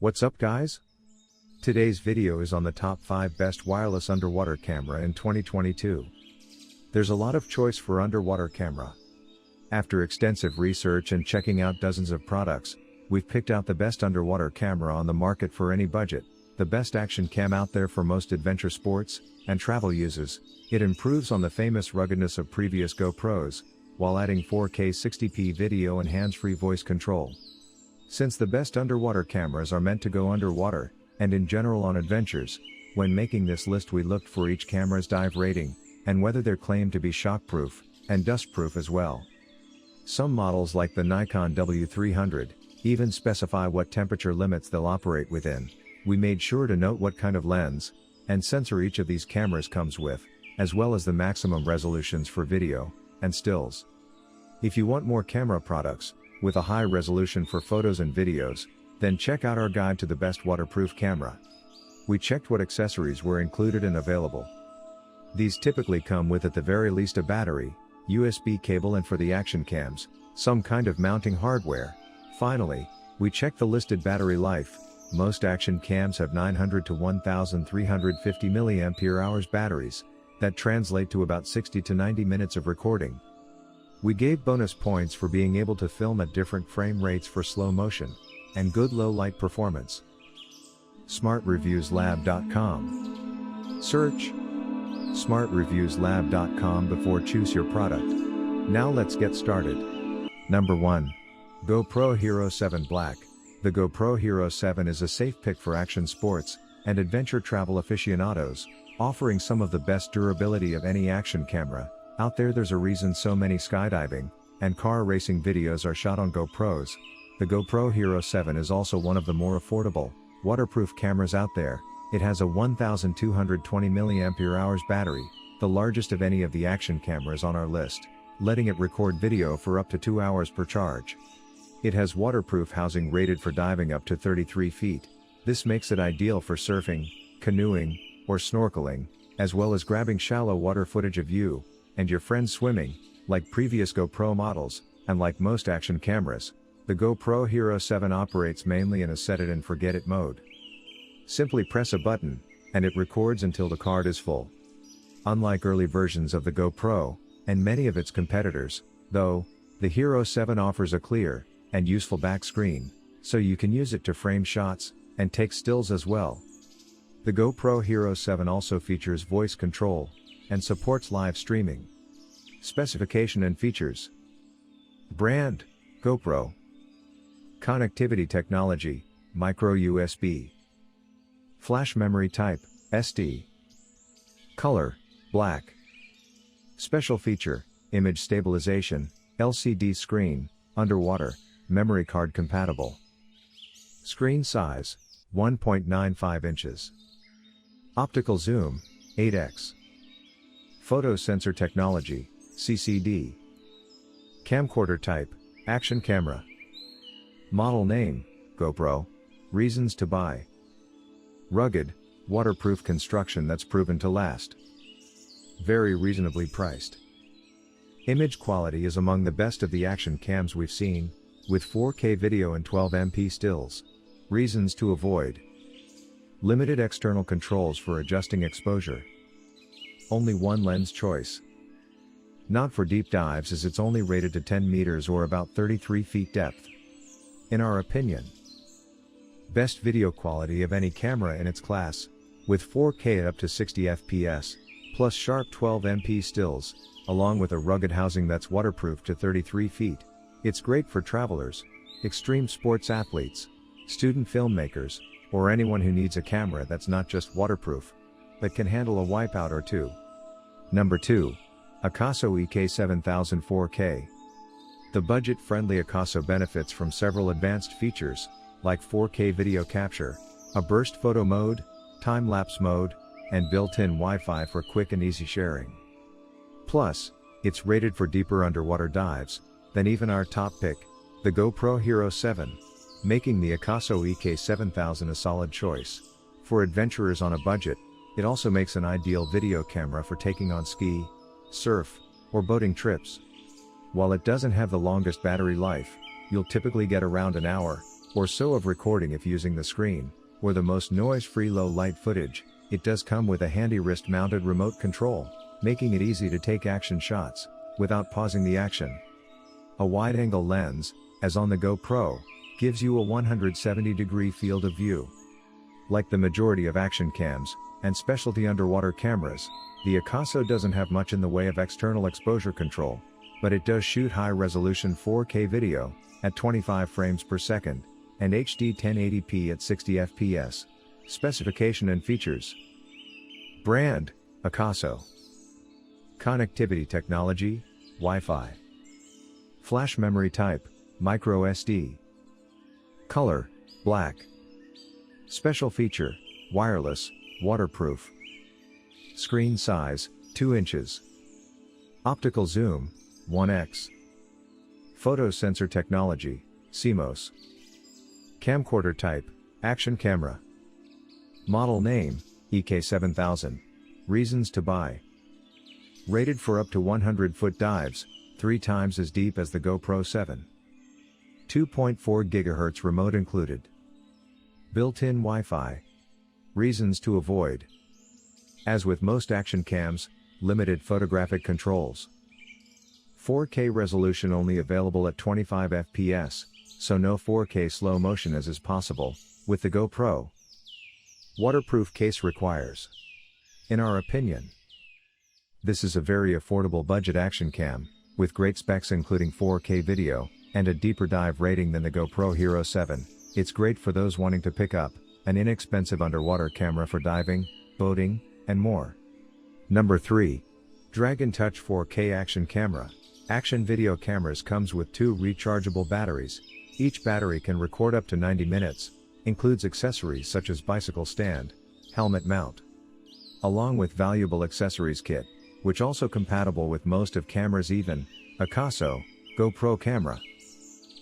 What's up guys? Today's video is on the top 5 best wireless underwater camera in 2022. There's a lot of choice for underwater camera. After extensive research and checking out dozens of products, we've picked out the best underwater camera on the market for any budget, the best action cam out there for most adventure sports and travel uses. It improves on the famous ruggedness of previous GoPros, while adding 4K 60p video and hands-free voice control. Since the best underwater cameras are meant to go underwater, and in general on adventures, when making this list we looked for each camera's dive rating, and whether they're claimed to be shockproof, and dustproof as well. Some models like the Nikon W300, even specify what temperature limits they'll operate within. We made sure to note what kind of lens, and sensor each of these cameras comes with, as well as the maximum resolutions for video, and stills. If you want more camera products, with a high resolution for photos and videos, then check out our guide to the best waterproof camera. We checked what accessories were included and available. These typically come with at the very least a battery, USB cable, and for the action cams, some kind of mounting hardware. Finally, we checked the listed battery life. Most action cams have 900 to 1350 mAh batteries, that translate to about 60 to 90 minutes of recording. We gave bonus points for being able to film at different frame rates for slow motion, and good low light performance. SmartReviewsLab.com. Search SmartReviewsLab.com before choose your product. Now let's get started. Number 1. GoPro Hero 7 Black. The GoPro Hero 7 is a safe pick for action sports and adventure travel aficionados, offering some of the best durability of any action camera out there. There's a reason so many skydiving and car racing videos are shot on GoPros. The GoPro Hero 7 is also one of the more affordable, waterproof cameras out there. It has a 1220 mAh battery, the largest of any of the action cameras on our list, letting it record video for up to 2 hours per charge. It has waterproof housing rated for diving up to 33 feet. This makes it ideal for surfing, canoeing, or snorkeling, as well as grabbing shallow water footage of you and your friends swimming, like previous GoPro models, and like most action cameras. The GoPro Hero 7 operates mainly in a set-it-and-forget-it mode. Simply press a button, and it records until the card is full. Unlike early versions of the GoPro, and many of its competitors, though, the Hero 7 offers a clear and useful back screen, so you can use it to frame shots, and take stills as well. The GoPro Hero 7 also features voice control, and supports live streaming. Specification and features. Brand: GoPro. Connectivity technology: micro USB. Flash memory type: SD. Color: black. Special feature: image stabilization, LCD screen, underwater, memory card compatible. Screen size: 1.95 inches. Optical zoom: 8x. Photo sensor technology: CCD. Camcorder type: action camera. Model name: GoPro Reasons to buy. Rugged, waterproof construction that's proven to last. Very reasonably priced. Image quality is among the best of the action cams we've seen, with 4K video and 12MP stills. Reasons to avoid: limited external controls for adjusting exposure. Only one lens choice. Not for deep dives as it's only rated to 10 meters or about 33 feet depth. In our opinion, best video quality of any camera in its class, with 4K at up to 60 FPS, plus sharp 12MP stills, along with a rugged housing that's waterproof to 33 feet. It's great for travelers, extreme sports athletes, student filmmakers, or anyone who needs a camera that's not just waterproof, but can handle a wipeout or two. Number 2. AKASO EK7000 4K. The budget-friendly AKASO benefits from several advanced features, like 4K video capture, a burst photo mode, time-lapse mode, and built-in Wi-Fi for quick and easy sharing. Plus, it's rated for deeper underwater dives than even our top pick, the GoPro Hero 7, making the AKASO EK7000 a solid choice. For adventurers on a budget, it also makes an ideal video camera for taking on ski, surf, or boating trips. While it doesn't have the longest battery life, you'll typically get around an hour or so of recording if using the screen, or the most noise-free low-light footage. It does come with a handy wrist-mounted remote control, making it easy to take action shots, without pausing the action. A wide-angle lens, as on the GoPro, gives you a 170-degree field of view. Like the majority of action cams, and specialty underwater cameras, the AKASO doesn't have much in the way of external exposure control, but it does shoot high-resolution 4K video, at 25 frames per second, and HD 1080p at 60 fps. Specification and features. Brand, AKASO. Connectivity technology, Wi-Fi. Flash memory type, micro SD. Color, black. Special feature, wireless, waterproof. Screen size, 2 inches. Optical zoom, 1x. Photo sensor technology, CMOS. Camcorder type, action camera. Model name, EK7000. Reasons to buy. Rated for up to 100-foot dives, 3 times as deep as the GoPro 7. 2.4 GHz remote included. Built-in Wi-Fi. Reasons to avoid. As with most action cams, limited photographic controls. 4K resolution only available at 25 fps, so no 4K slow motion as is possible with the GoPro. Waterproof case requires. In our opinion, this is a very affordable budget action cam, with great specs including 4K video, and a deeper dive rating than the GoPro Hero 7. It's great for those wanting to pick up an inexpensive underwater camera for diving, boating, and more. Number 3. DragonTouch 4K Action Camera. Action video cameras comes with 2 rechargeable batteries. Each battery can record up to 90 minutes, includes accessories such as bicycle stand, helmet mount, along with valuable accessories kit, which also compatible with most of cameras, even AKASO GoPro camera.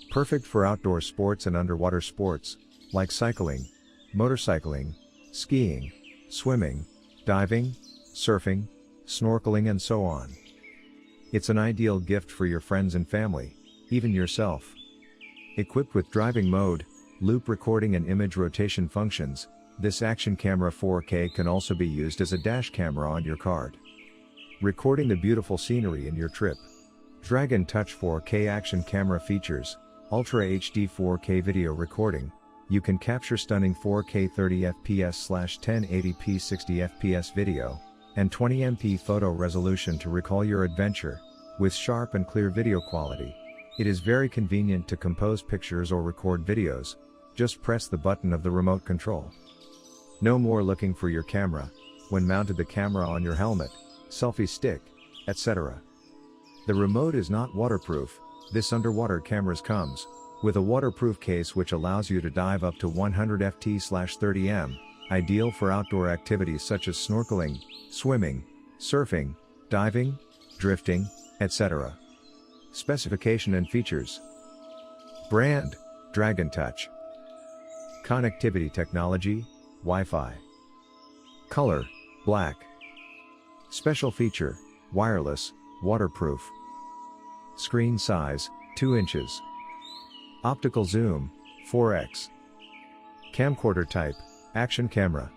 Perfect for outdoor sports and underwater sports, like cycling, motorcycling, skiing, swimming, diving, surfing, snorkeling and so on. It's an ideal gift for your friends and family, even yourself. Equipped with driving mode, loop recording and image rotation functions, this action camera 4K can also be used as a dash camera on your card, recording the beautiful scenery in your trip. DragonTouch 4K action camera features Ultra HD 4K video recording. You can capture stunning 4K 30 fps/1080p 60 fps video, and 20MP photo resolution to recall your adventure, with sharp and clear video quality. It is very convenient to compose pictures or record videos. Just press the button of the remote control. No more looking for your camera when mounted the camera on your helmet, selfie stick, etc. The remote is not waterproof. This underwater cameras comes with a waterproof case which allows you to dive up to 100 ft/30 m, ideal for outdoor activities such as snorkeling, swimming, surfing, diving, drifting, etc. Specification and features. Brand, DragonTouch. Connectivity technology, Wi-Fi. Color, black. Special feature, wireless, waterproof. Screen size, 2 inches. Optical zoom, 4x. Camcorder type, action camera.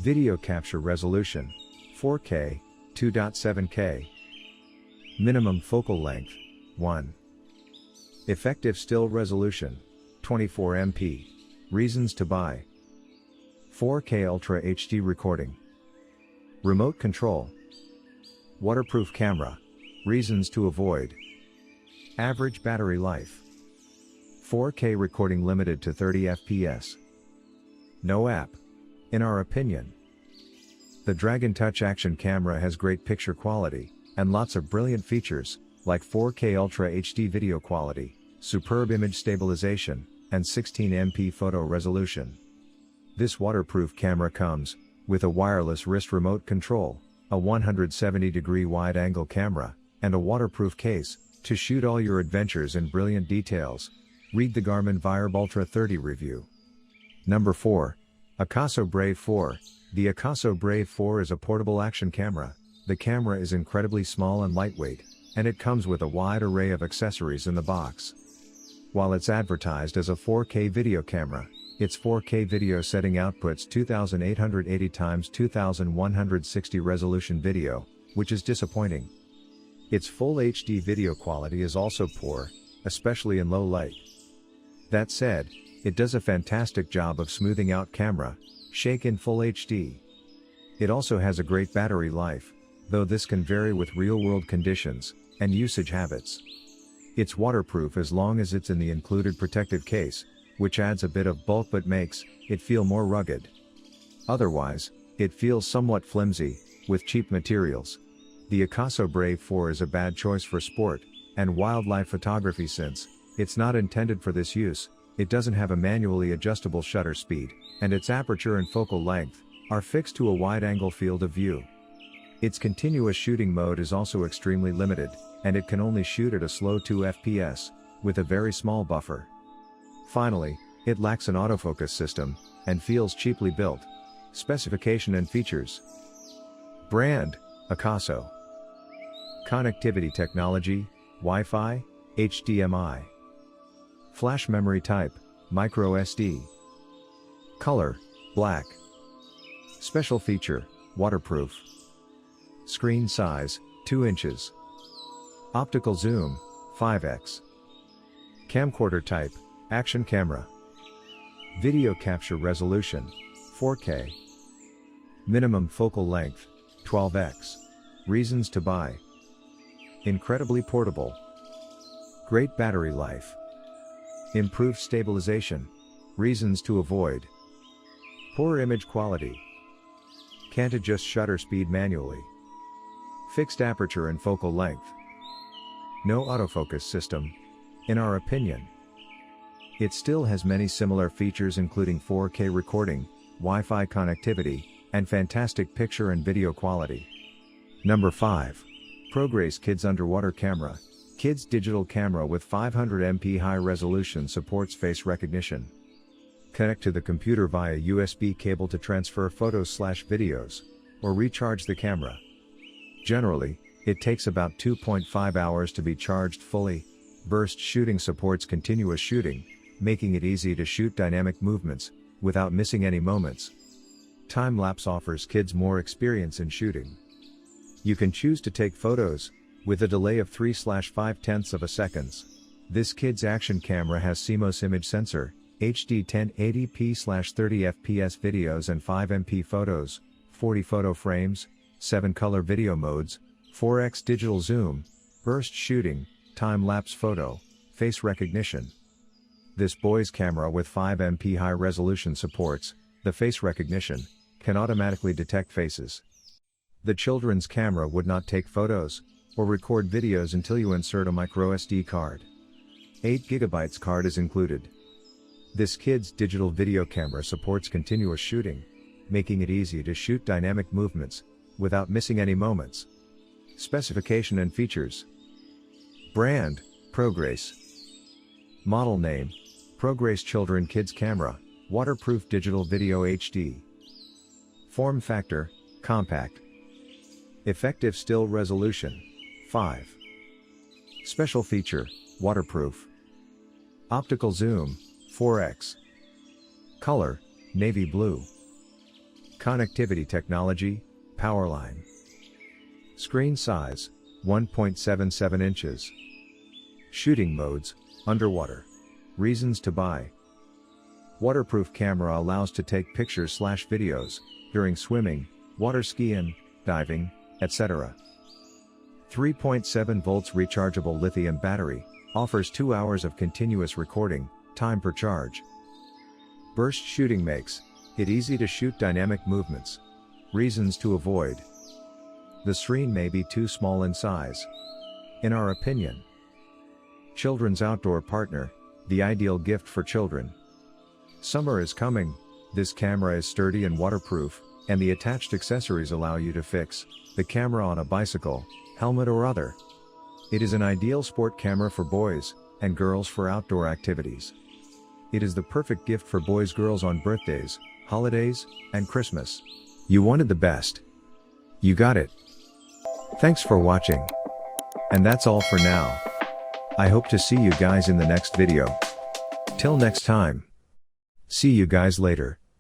Video capture resolution, 4K, 2.7K. Minimum focal length, 1. Effective still resolution, 24MP. Reasons to buy. 4K Ultra HD recording. Remote control. Waterproof camera. Reasons to avoid. Average battery life. 4K recording limited to 30 fps. No app. In our opinion, the DragonTouch action camera has great picture quality, and lots of brilliant features, like 4K Ultra HD video quality, superb image stabilization, and 16MP photo resolution. This waterproof camera comes with a wireless wrist remote control, a 170-degree wide-angle camera, and a waterproof case to shoot all your adventures in brilliant details. Read the Garmin Vibe Ultra 30 review. Number 4. AKASO Brave 4. The AKASO Brave 4 is a portable action camera. The camera is incredibly small and lightweight, and it comes with a wide array of accessories in the box. While it's advertised as a 4K video camera, its 4K video setting outputs 2880 x 2160 resolution video, which is disappointing. Its full HD video quality is also poor, especially in low light. That said, it does a fantastic job of smoothing out camera shake in full HD. It also has a great battery life, though this can vary with real-world conditions and usage habits. It's waterproof as long as it's in the included protective case, which adds a bit of bulk but makes it feel more rugged. Otherwise, it feels somewhat flimsy, with cheap materials. The AKASO Brave 4 is a bad choice for sport and wildlife photography since it's not intended for this use. It doesn't have a manually adjustable shutter speed, and its aperture and focal length are fixed to a wide-angle field of view. Its continuous shooting mode is also extremely limited, and it can only shoot at a slow 2 fps, with a very small buffer. Finally, it lacks an autofocus system, and feels cheaply built. Specification and features. Brand, AKASO. Connectivity technology, Wi-Fi, HDMI. Flash memory type, micro SD. Color, black. Special feature, waterproof. Screen size, 2 inches. Optical zoom, 5x. Camcorder type, action camera. Video capture resolution, 4K. Minimum focal length, 12x. Reasons to buy. Incredibly portable. Great battery life. Improved stabilization. Reasons to avoid. Poor image quality. Can't adjust shutter speed manually. Fixed aperture and focal length. No autofocus system, in our opinion. It still has many similar features including 4K recording, Wi-Fi connectivity, and fantastic picture and video quality. Number 5. ProGrace Kids Underwater Camera. Kids digital camera with 500MP high resolution, supports face recognition. Connect to the computer via USB cable to transfer photos/videos, or recharge the camera. Generally, it takes about 2.5 hours to be charged fully. Burst shooting supports continuous shooting, making it easy to shoot dynamic movements without missing any moments. Time-lapse offers kids more experience in shooting. You can choose to take photos with a delay of 3/5 seconds. This kid's action camera has CMOS image sensor, HD 1080p/30fps videos and 5MP photos, 40 photo frames, 7 color video modes, 4x digital zoom, burst shooting, time-lapse photo, face recognition. This boy's camera with 5MP high resolution supports the face recognition, can automatically detect faces. The children's camera would not take photos or record videos until you insert a microSD card. 8GB card is included. This kid's digital video camera supports continuous shooting, making it easy to shoot dynamic movements without missing any moments. Specification and features. Brand, ProGrace. Model name, ProGrace Children Kids Camera, waterproof digital video HD. Form factor, compact. Effective still resolution, 5. Special feature, waterproof. Optical zoom, 4x. Color, navy blue. Connectivity technology, powerline. Screen size, 1.77 inches. Shooting modes, underwater. Reasons to buy. Waterproof camera allows to take pictures/videos during swimming, water skiing, diving, etc. 3.7 volts rechargeable lithium battery, offers 2 hours of continuous recording time per charge. Burst shooting makes it easy to shoot dynamic movements. Reasons to avoid. The screen may be too small in size, in our opinion. Children's outdoor partner, the ideal gift for children. Summer is coming. This camera is sturdy and waterproof, and the attached accessories allow you to fix the camera on a bicycle, helmet or other. It is an ideal sport camera for boys and girls for outdoor activities. It is the perfect gift for boys, girls on birthdays, holidays, and Christmas. You wanted the best. You got it. Thanks for watching. And that's all for now. I hope to see you guys in the next video. Till next time. See you guys later.